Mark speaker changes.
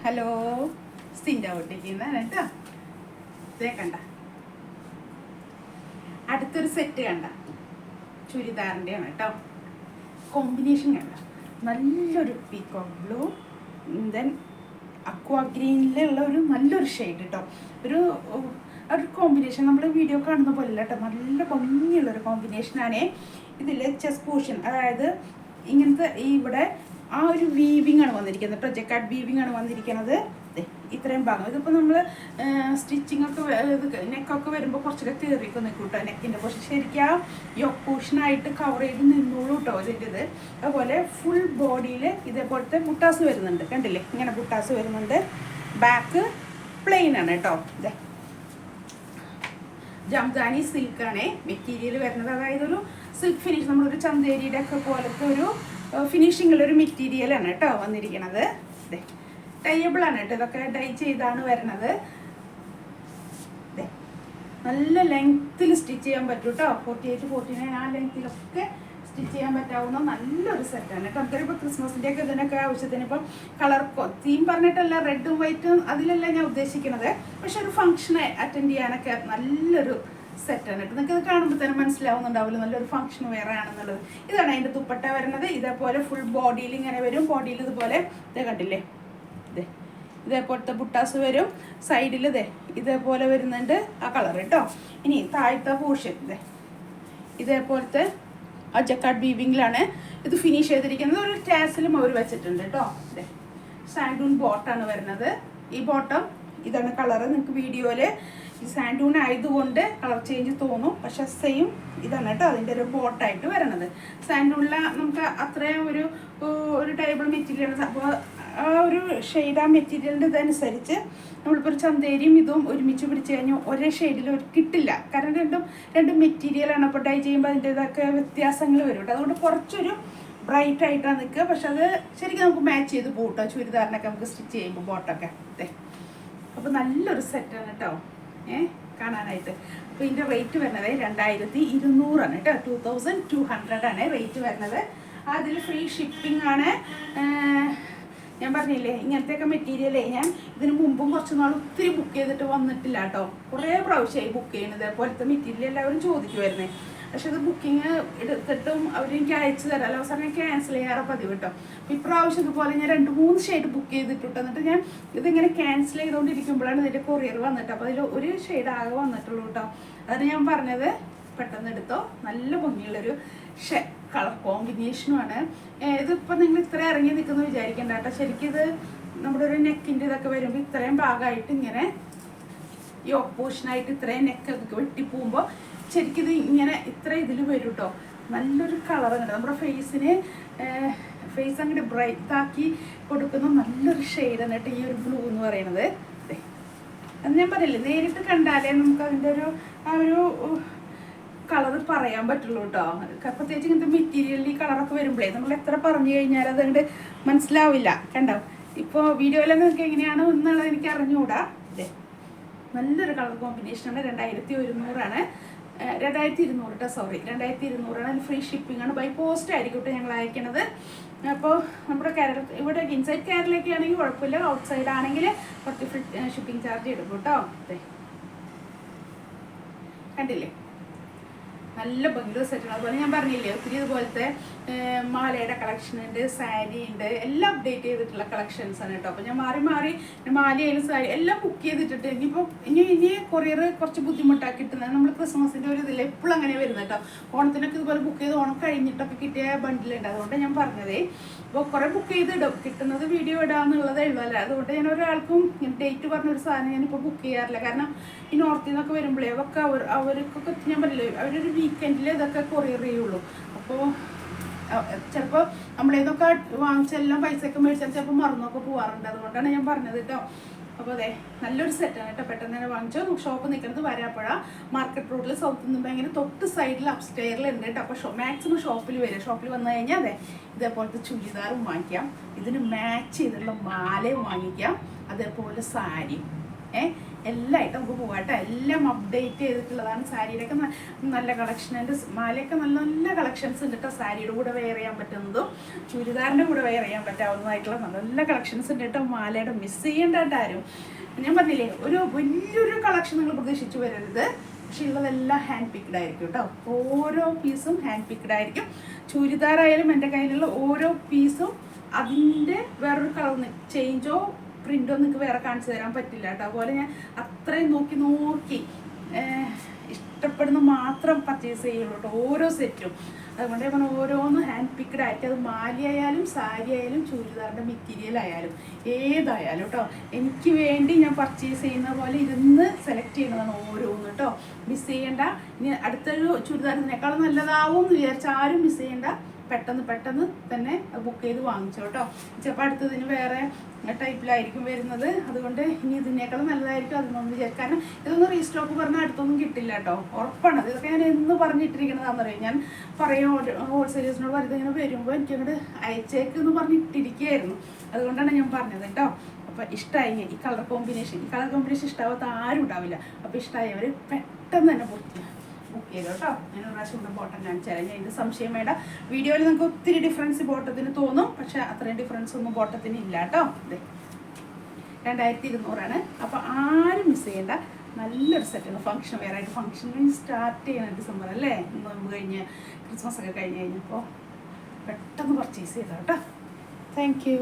Speaker 1: Hello, സിൻ്റെ ഒട്ടിക്കുന്നതാണ് കേട്ടോ. ഇതേ കണ്ട, അടുത്തൊരു സെറ്റ് കണ്ട, ചുരിദാറിൻ്റെയാണ് കേട്ടോ. കോമ്പിനേഷൻ കണ്ട, നല്ലൊരു പീക്കോക്ക് ബ്ലൂ, ദെൻ അക്വാ ഗ്രീനിലുള്ള ഒരു നല്ലൊരു ഷെയ്ഡ് കേട്ടോ. ഒരു കോമ്പിനേഷൻ നമ്മൾ വീഡിയോ കാണുന്ന പോലെ അല്ല കേട്ടോ, നല്ല ഭംഗിയുള്ളൊരു കോമ്പിനേഷനാണ്. ഇതിൽ ചെസ്റ്റ് പോർഷൻ, അതായത് ഇങ്ങനത്തെ ഇവിടെ ആ ഒരു വീവിങ് ആണ് വന്നിരിക്കുന്നത്, പ്രൊജക്ട് കാർഡ് വീവിങ് ആണ് വന്നിരിക്കുന്നത്. ഇത്രയും ഭാഗം ഇതിപ്പോൾ നമ്മൾ സ്റ്റിച്ചിങ് ഒക്കെ നെക്കൊക്കെ വരുമ്പോൾ കുറച്ചൊക്കെ കയറിയൊക്കെ നിൽക്കും കേട്ടോ. നെക്കിൻ്റെ പോർഷൻ ശരിക്കും ആ യോക്ക് പോർഷനായിട്ട് കവർ ചെയ്ത് നിന്നോളൂ കേട്ടോ ഇതിൻ്റെ ഇത്. അതുപോലെ ഫുൾ ബോഡിയിൽ ഇതേപോലത്തെ ബുട്ടാസ് വരുന്നുണ്ട്, കണ്ടില്ലേ, ഇങ്ങനെ ബുട്ടാസ് വരുന്നുണ്ട്. ബാക്ക് പ്ലെയിൻ ആണ് കേട്ടോ. ഇതേ ജംദാനി സിൽക്കാണ് മെറ്റീരിയൽ വരുന്നത്, അതായത് ഒരു സിൽക്ക് ഫിനിഷ്, നമ്മളൊരു ചന്തേരിയുടെ ഒക്കെ പോലത്തെ ഒരു ഫിനിഷിങ്ങുള്ളൊരു മെറ്റീരിയലാണ് കേട്ടോ വന്നിരിക്കുന്നത്. ഇതേ ടൈബിൾ ആണ് കേട്ടോ, ഇതൊക്കെ ഡൈ ചെയ്താണ് വരുന്നത്. നല്ല ലെങ്ത്തിൽ സ്റ്റിച്ച് ചെയ്യാൻ പറ്റും കേട്ടോ. 48, 49 ആ ലെങ്ത്തിലൊക്കെ സ്റ്റിച്ച് ചെയ്യാൻ പറ്റാവുന്ന നല്ലൊരു സെറ്റാണ് കേട്ടോ. നമുക്കിപ്പോൾ ക്രിസ്മസിൻ്റെ ഒക്കെ ഇതിനൊക്കെ ആവശ്യത്തിന് ഇപ്പം കളർ തീം പറഞ്ഞിട്ടല്ല, റെഡും വൈറ്റും അതിലല്ല ഞാൻ ഉദ്ദേശിക്കുന്നത്, പക്ഷെ ഒരു ഫംഗ്ഷനെ അറ്റൻഡ് ചെയ്യാനൊക്കെ നല്ലൊരു സെറ്റാണ് കേട്ടോ. നിങ്ങൾക്ക് ഇത് കാണുമ്പോൾ തന്നെ മനസ്സിലാവുന്നുണ്ടാവില്ല നല്ലൊരു ഫംഗ്ഷൻ വേറെ ആണെന്നുള്ളത്. ഇതാണ് അതിൻ്റെ ദുപ്പട്ട വരുന്നത്. ഇതേപോലെ ഫുൾ ബോഡിയിൽ ഇങ്ങനെ വരും, ബോഡിയിൽ ഇതുപോലെ ഇത് കണ്ടില്ലേ, ഇതേപോലത്തെ ബുട്ടാസ് വരും. സൈഡിൽ ഇതേപോലെ വരുന്നുണ്ട് ആ കളർ കേട്ടോ. ഇനി താഴത്തെ പോർഷൻ ഇതേപോലത്തെ ആ ജക്കാർഡ് വീവിങ്ങിലാണ് ഇത് ഫിനിഷ് ചെയ്തിരിക്കുന്നത്. ഒരു ടാസിലും അവർ വെച്ചിട്ടുണ്ട് കേട്ടോ. സാൻഡൂൺ ബോട്ടാണ് വരുന്നത്. ഈ ബോട്ടം ഇതാണ് കളറ്. നിങ്ങൾക്ക് വീഡിയോയിൽ ഈ സാൻഡൂൺ ആയതുകൊണ്ട് കളർ ചേഞ്ച് തോന്നും, പക്ഷെ സെയിം ഇതാണ് കേട്ടോ അതിൻ്റെ ഒരു ബോട്ടായിട്ട് വരണത്. സാൻഡൂണില നമുക്ക് അത്രയും ഒരു ടേബിൾ മെറ്റീരിയൽ, അപ്പോൾ ആ ഒരു ഷെയ്ഡ് ആ മെറ്റീരിയലിൻ്റെ ഇതനുസരിച്ച് നമ്മളിപ്പോൾ ഒരു ചന്തേരിയും ഇതും ഒരുമിച്ച് പിടിച്ച് കഴിഞ്ഞാൽ ഒരേ ഷെയ്ഡിൽ കിട്ടില്ല. കാരണം രണ്ടും മെറ്റീരിയലാണ്. അപ്പോൾ ഡൈ ചെയ്യുമ്പോൾ അതിൻ്റെതൊക്കെ വ്യത്യാസങ്ങൾ വരും കേട്ടോ. അതുകൊണ്ട് കുറച്ചൊരു ബ്രൈറ്റ് ആയിട്ടാണ് നിൽക്കുക, പക്ഷെ അത് ശരിക്കും നമുക്ക് മാച്ച് ചെയ്ത് പോട്ടോ ചുരിദാറിനൊക്കെ നമുക്ക് സ്റ്റിച്ച് ചെയ്യുമ്പോൾ ബോട്ടൊക്കെ. അപ്പോൾ നല്ലൊരു സെറ്റാണ് കേട്ടോ കാണാനായിട്ട്. അപ്പോൾ ഇതിൻ്റെ റേറ്റ് വരുന്നത് 2200 ആണ് കേട്ടോ. 2200 ആണ് റേറ്റ് വരുന്നത്. അതിൽ ഫ്രീ ഷിപ്പിംഗ് ആണ്. ഞാൻ പറഞ്ഞില്ലേ ഇങ്ങനത്തെയൊക്കെ മെറ്റീരിയലേ ഞാൻ ഇതിന് മുമ്പും കുറച്ച് നാൾ ഒത്തിരി ബുക്ക് ചെയ്തിട്ട് വന്നിട്ടില്ല കേട്ടോ. കുറേ പ്രാവശ്യമായി ബുക്ക് ചെയ്യുന്നത്. അതേപോലത്തെ മെറ്റീരിയൽ എല്ലാവരും ചോദിക്കുമായിരുന്നേ, പക്ഷെ ഇത് ബുക്കിങ് എടുത്തിട്ടും അവരെനിക്ക് അയച്ചു തരാം, അല്ല അവസാനം ക്യാൻസൽ ചെയ്യാറ് പതിവ് കേട്ടോ. ഇപ്രാവശ്യം ഇതുപോലെ ഞാൻ 2-3 ഷെയ്ഡ് ബുക്ക് ചെയ്തിട്ടുണ്ട്. എന്നിട്ട് ഞാൻ ഇതിങ്ങനെ ക്യാൻസൽ ചെയ്തുകൊണ്ടിരിക്കുമ്പോഴാണ് ഇതിൻ്റെ കൊറിയർ വന്നിട്ട്, അപ്പോൾ അതിൽ ഒരു ഷെയ്ഡ് ആകെ വന്നിട്ടുള്ളൂ കേട്ടോ. അതാണ് ഞാൻ പറഞ്ഞത്, പെട്ടെന്ന് എടുത്തോ. നല്ല ഭംഗിയുള്ളൊരു കളർ കോമ്പിനേഷനുമാണ്. ഇതിപ്പോൾ നിങ്ങൾ ഇത്ര ഇറങ്ങി നിൽക്കുന്നു വിചാരിക്കേണ്ട കേട്ടോ. ശരിക്കും ഇത് നമ്മുടെ ഒരു നെക്കിൻ്റെ ഇതൊക്കെ വരുമ്പോൾ ഇത്രയും ഭാഗമായിട്ട് ഇങ്ങനെ ഈ ഓപ്പോഷനായിട്ട് ഇത്രയും നെക്കൊക്കെ വെട്ടിപ്പോകുമ്പോൾ ശരിക്കും ഇത് ഇങ്ങനെ ഇത്ര ഇതിൽ വരും കേട്ടോ. നല്ലൊരു കളർ ഉണ്ട്. നമ്മുടെ ഫേസ് അങ്ങോട്ട് ബ്രൈറ്റ് ആക്കി കൊടുക്കുന്ന നല്ലൊരു ഷെയ്ഡാണ് കേട്ടോ ഈ ഒരു ബ്ലൂ എന്ന് പറയുന്നത്. അത് ഞാൻ പറയില്ലേ, നേരിട്ട് കണ്ടാലേ നമുക്ക് അതിൻ്റെ ആ ഒരു കളർ പറയാൻ പറ്റുള്ളൂ കേട്ടോ. പ്രത്യേകിച്ച് ഇങ്ങനത്തെ മെറ്റീരിയലിൽ ഈ കളറൊക്കെ വരുമ്പോഴേ നമ്മൾ എത്ര പറഞ്ഞു കഴിഞ്ഞാൽ അതുകൊണ്ട് മനസ്സിലാവില്ല. കണ്ടോ, ഇപ്പോൾ വീഡിയോയിൽ നിങ്ങൾക്ക് എങ്ങനെയാണ് എന്നുള്ളത് എനിക്ക് അറിഞ്ഞുകൂടാ. നല്ലൊരു കളർ കോമ്പിനേഷനാണ്. 2100 ആണ്. 2200 കേട്ടോ, സോറി 2200 ആണ്. ഫ്രീ ഷിപ്പിംഗ് ആണ്. ബൈ പോസ്റ്റ് ആയിരിക്കും കേട്ടോ ഞങ്ങൾ അയക്കണത്. അപ്പോൾ നമ്മുടെ ഇവിടെ ഇൻസൈഡ് കേരളയൊക്കെ ആണെങ്കിൽ കുഴപ്പമില്ല, ഔട്ട് സൈഡ് ആണെങ്കിൽ കുറച്ച് ഫ്രീ ഷിപ്പിംഗ് ചാർജ് എടുക്കും കേട്ടോ. കണ്ടില്ലേ, നല്ല ഭംഗിയുള്ള സെറ്റാണ്. അതുപോലെ ഞാൻ പറഞ്ഞില്ലേ ഒത്തിരി ഇതുപോലത്തെ മാലയുടെ കളക്ഷൻ ഉണ്ട്, സാരി ഉണ്ട്, എല്ലാം അപ്ഡേറ്റ് ചെയ്തിട്ടുള്ള കളക്ഷൻസ് ആണ് കേട്ടോ. അപ്പോൾ ഞാൻ മാറി മാലയായാലും സാരി എല്ലാം ബുക്ക് ചെയ്തിട്ടിട്ട് ഇനി കൊറിയർ കുറച്ച് ബുദ്ധിമുട്ടാക്കി കിട്ടുന്നത്. നമ്മൾ ക്രിസ്മസിൻ്റെ ഒരു ഇതിൽ എപ്പോഴും അങ്ങനെ വരുന്നത് കേട്ടോ. ഓണത്തിനൊക്കെ ഇതുപോലെ ബുക്ക് ചെയ്ത് ഓണം കഴിഞ്ഞിട്ടൊക്കെ കിട്ടിയ ബണ്ടിലുണ്ട്. അതുകൊണ്ട് ഞാൻ പറഞ്ഞതേ, അപ്പോൾ കുറേ ബുക്ക് ചെയ്തിടും, കിട്ടുന്നത് വീഡിയോ ഇടാന്നുള്ളതേ ഉള്ളൂ. അതുകൊണ്ട് ഞാൻ ഒരാൾക്കും ഡേറ്റ് പറഞ്ഞൊരു സാധനം ഞാനിപ്പോൾ ബുക്ക് ചെയ്യാറില്ല. കാരണം ഈ നോർത്തിൽ നിന്നൊക്കെ വരുമ്പോഴേ അതൊക്കെ അവർക്കൊക്കെ ഞാൻ പറഞ്ഞില്ലേ അവരൊരു വീക്കെൻഡിൽ ഇതൊക്കെ കൊറിയർ ചെയ്യുള്ളൂ. അപ്പോൾ ചിലപ്പോൾ നമ്മളേതൊക്കെ വാങ്ങിച്ചെല്ലാം പൈസയൊക്കെ മേടിച്ചാൽ ചിലപ്പോൾ മറന്നൊക്കെ പോകാറുണ്ട്. അതുകൊണ്ടാണ് ഞാൻ പറഞ്ഞത് കേട്ടോ. അപ്പോൾ അതെ നല്ലൊരു സെറ്റാണ് കേട്ടോ. പെട്ടെന്ന് തന്നെ വാങ്ങിച്ചോ. ഷോപ്പ് നിൽക്കുന്നത് വരാപ്പുഴ മാർക്കറ്റ് റോഡിൽ സൗത്ത് നിന്ന് ഭയങ്കര തൊട്ട് സൈഡിൽ അപ്സ്റ്റെയറിൽ ഉണ്ട് കേട്ടോ. അപ്പോൾ മാക്സിമം ഷോപ്പിൽ വരിക. ഷോപ്പിൽ വന്നു കഴിഞ്ഞാൽ അതെ ഇതേപോലത്തെ ചുരിദാറും വാങ്ങിക്കാം, ഇതിന് മാച്ച് ചെയ്തിട്ടുള്ള മാലയും വാങ്ങിക്കാം, അതേപോലെ സാരിയും എല്ലാമായിട്ട് നമുക്ക് പോകാം കേട്ടോ. എല്ലാം അപ്ഡേറ്റ് ചെയ്തിട്ടുള്ളതാണ്. സാരിയുടെയൊക്കെ നല്ല കളക്ഷൻ ഉണ്ട്. മാലയൊക്കെ നല്ല നല്ല കളക്ഷൻസ് ഉണ്ട് കേട്ടോ. സാരിയുടെ കൂടെ വെയർ ചെയ്യാൻ പറ്റുന്നതും ചുരിദാറിൻ്റെ കൂടെ വെയർ ചെയ്യാൻ പറ്റാവുന്നതായിട്ടുള്ള നല്ല നല്ല കളക്ഷൻസ് ഉണ്ട് കേട്ടോ. മാലയുടെ മിസ് ചെയ്യേണ്ട കേട്ടോ ആരും. ഞാൻ പറഞ്ഞില്ലേ, ഒരു വലിയൊരു കളക്ഷൻ നിങ്ങൾ പ്രതീക്ഷിച്ച് വരരുത്. പക്ഷെ ഉള്ളതെല്ലാം ഹാൻഡ് പിക്ഡ് ആയിരിക്കും കേട്ടോ. ഓരോ പീസും ഹാൻഡ് പിക്ഡ് ആയിരിക്കും. ചുരിദാറായാലും എൻ്റെ കയ്യിലുള്ള ഓരോ പീസും അതിൻ്റെ വേറൊരു കളർ ചേഞ്ചോ പ്രിൻ്റോ നിങ്ങൾക്ക് വേറെ കാണിച്ചു തരാൻ പറ്റില്ല കേട്ടോ. അതുപോലെ ഞാൻ അത്രയും നോക്കി ഇഷ്ടപ്പെടുന്ന മാത്രം പർച്ചേസ് ചെയ്യുള്ളൂ കേട്ടോ ഓരോ സെറ്റും. അതുകൊണ്ട് ഞാൻ ഓരോന്ന് ഹാൻഡ് പിക്ഡ് ആയിട്ട്, അത് മാലയായാലും സാരി ആയാലും ചുരിദാറിൻ്റെ മെറ്റീരിയൽ ആയാലും ഏതായാലും കേട്ടോ, എനിക്ക് വേണ്ടി ഞാൻ പർച്ചേസ് ചെയ്യുന്ന പോലെ ഇരുന്ന് സെലക്ട് ചെയ്യുന്നതാണ് ഓരോന്ന് കേട്ടോ. മിസ് ചെയ്യേണ്ട. ഇനി അടുത്തൊരു ചുരിദാർ ഇതിനേക്കാളും നല്ലതാവും എന്ന് വിചാരിച്ച ആരും മിസ് ചെയ്യേണ്ട. പെട്ടെന്ന് തന്നെ ബുക്ക് ചെയ്ത് വാങ്ങിച്ചോ കേട്ടോ. ചിലപ്പോൾ അടുത്തതിന് വേറെ ടൈപ്പിലായിരിക്കും വരുന്നത്. അതുകൊണ്ട് ഇനി ഇതിനേക്കാളും നല്ലതായിരിക്കും അതൊന്നും വിചാരിക്കും. കാരണം ഇതൊന്നും റീസ്റ്റോക്ക് പറഞ്ഞാൽ അടുത്തൊന്നും കിട്ടില്ല കേട്ടോ, ഉറപ്പാണ്. ഇതൊക്കെ ഞാൻ എന്ന് പറഞ്ഞിട്ടിരിക്കുന്നതാണെന്നറിയാം. ഞാൻ പറയും ഹോൾസെയിലേഴ്സിനോട് പറയുന്നത് ഇങ്ങനെ വരുമ്പോൾ എനിക്കങ്ങോട്ട് അയച്ചേക്ക് എന്ന് പറഞ്ഞിട്ടിരിക്കുകയായിരുന്നു. അതുകൊണ്ടാണ് ഞാൻ പറഞ്ഞത് കേട്ടോ. അപ്പോൾ ഇഷ്ടമായി ഈ കളർ കോമ്പിനേഷൻ ഇഷ്ടമാവാത്ത ആരും ഉണ്ടാവില്ല. അപ്പോൾ ഇഷ്ടമായവർ പെട്ടെന്ന് തന്നെ ബുക്ക് ചെയ്തു കേട്ടോ. ഞാൻ ഒരു പ്രാവശ്യം കൂടെ ബോട്ടം കാണിച്ചാൽ ഞാൻ ഇത് സംശയം വേണ്ട. വീഡിയോയിൽ നിങ്ങൾക്ക് ഒത്തിരി ഡിഫറൻസ് ബോട്ടത്തിന് തോന്നും, പക്ഷെ അത്രയും ഡിഫറൻസ് ഒന്നും ബോട്ടത്തിന് ഇല്ല കേട്ടോ. അതെ, 2200 അപ്പോൾ ആരും മിസ് ചെയ്യേണ്ട. നല്ലൊരു സെറ്റാണ്. ഫംഗ്ഷൻ വെയർ ആയിട്ട് ഫംഗ്ഷൻ സ്റ്റാർട്ട് ചെയ്യണം ഡിസംബർ അല്ലേ, നോമ്പ് കഴിഞ്ഞ് ക്രിസ്മസ് ഒക്കെ കഴിഞ്ഞ് കഴിഞ്ഞപ്പോൾ പെട്ടെന്ന് പർച്ചേസ് ചെയ്തോ കേട്ടോ. Thank you.